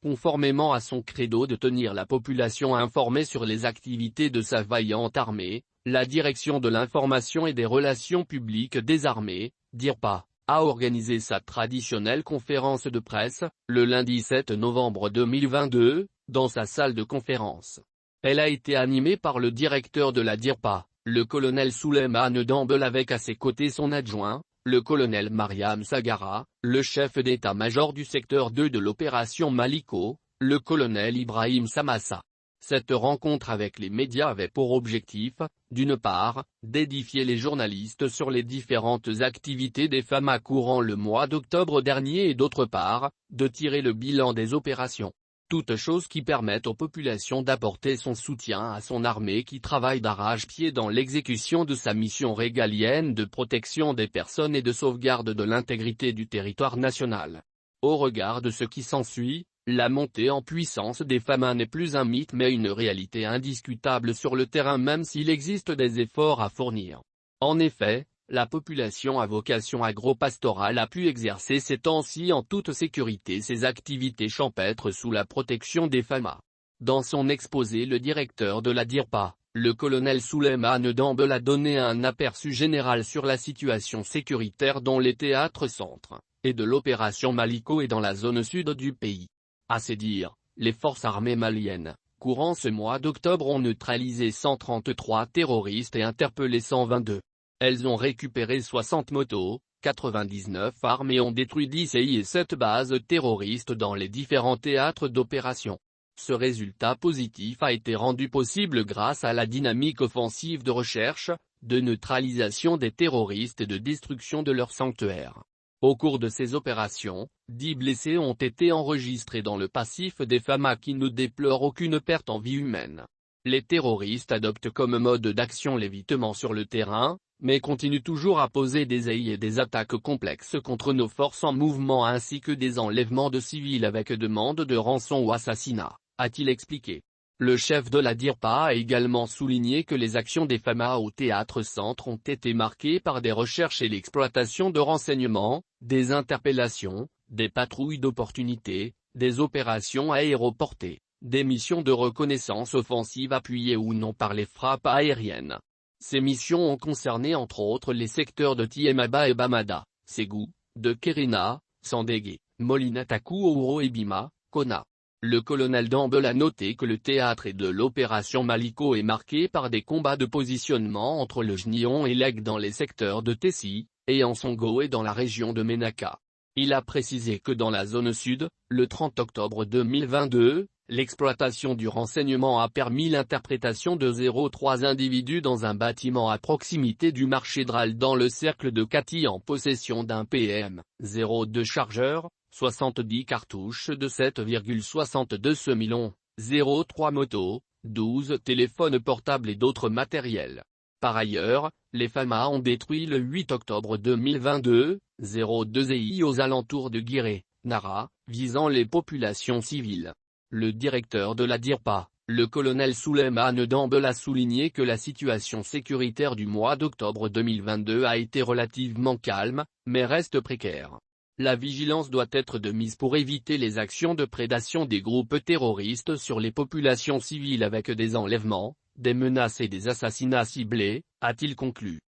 Conformément à son credo de tenir la population informée sur les activités de sa vaillante armée, la Direction de l'information et des relations publiques des armées, DIRPA, a organisé sa traditionnelle conférence de presse, le lundi 7 novembre 2022, dans sa salle de conférence. Elle a été animée par le directeur de la DIRPA, le colonel Souleymane Dambel, avec à ses côtés son adjoint, le colonel Mariam Sagara, le chef d'état-major du secteur 2 de l'opération Maliko, le colonel Ibrahim Samassa. Cette rencontre avec les médias avait pour objectif, d'une part, d'édifier les journalistes sur les différentes activités des FAMA courant le mois d'octobre dernier et d'autre part, de tirer le bilan des opérations. Toutes choses qui permettent aux populations d'apporter son soutien à son armée qui travaille d'arrache-pied dans l'exécution de sa mission régalienne de protection des personnes et de sauvegarde de l'intégrité du territoire national. Au regard de ce qui s'ensuit, la montée en puissance des FAMA n'est plus un mythe mais une réalité indiscutable sur le terrain, même s'il existe des efforts à fournir. En effet, la population à vocation agro-pastorale a pu exercer ces temps-ci en toute sécurité ses activités champêtres sous la protection des FAMA. Dans son exposé, le directeur de la DIRPA, le colonel Souleymane Dambel, a donné un aperçu général sur la situation sécuritaire dans les théâtres centres, et de l'opération Maliko et dans la zone sud du pays. À ses dires, les forces armées maliennes, courant ce mois d'octobre, ont neutralisé 133 terroristes et interpellé 122. Elles ont récupéré 60 motos, 99 armes et ont détruit 10 CI et 7 bases terroristes dans les différents théâtres d'opération. Ce résultat positif a été rendu possible grâce à la dynamique offensive de recherche, de neutralisation des terroristes et de destruction de leurs sanctuaires. Au cours de ces opérations, 10 blessés ont été enregistrés dans le passif des FAMA qui ne déplorent aucune perte en vie humaine. Les terroristes adoptent comme mode d'action l'évitement sur le terrain, mais continuent toujours à poser des AI et des attaques complexes contre nos forces en mouvement ainsi que des enlèvements de civils avec demande de rançon ou assassinat, a-t-il expliqué. Le chef de la DIRPA a également souligné que les actions des FAMA au théâtre centre ont été marquées par des recherches et l'exploitation de renseignements, des interpellations, des patrouilles d'opportunité, des opérations aéroportées, des missions de reconnaissance offensive appuyées ou non par les frappes aériennes. Ces missions ont concerné entre autres les secteurs de Tiemaba et Bamada, Ségou, de Kérina, Sandégué, Molinatakou, Ouro et Bima, Kona. Le colonel Dambel a noté que le théâtre de l'opération Maliko est marqué par des combats de positionnement entre le Jnion et l'Aigle dans les secteurs de Tessi, et Ansongo et dans la région de Ménaka. Il a précisé que dans la zone sud, le 30 octobre 2022, l'exploitation du renseignement a permis l'interprétation de 03 individus dans un bâtiment à proximité du marché Dral dans le cercle de Kati en possession d'un PM-02 chargeur, 70 cartouches de 7,62 semilons, 03 motos, 12 téléphones portables et d'autres matériels. Par ailleurs, les FAMA ont détruit le 8 octobre 2022, 02 EI aux alentours de Guiré, Nara, visant les populations civiles. Le directeur de la DIRPA, le colonel Souleymane Dambel, a souligné que la situation sécuritaire du mois d'octobre 2022 a été relativement calme, mais reste précaire. La vigilance doit être de mise pour éviter les actions de prédation des groupes terroristes sur les populations civiles avec des enlèvements, des menaces et des assassinats ciblés, a-t-il conclu.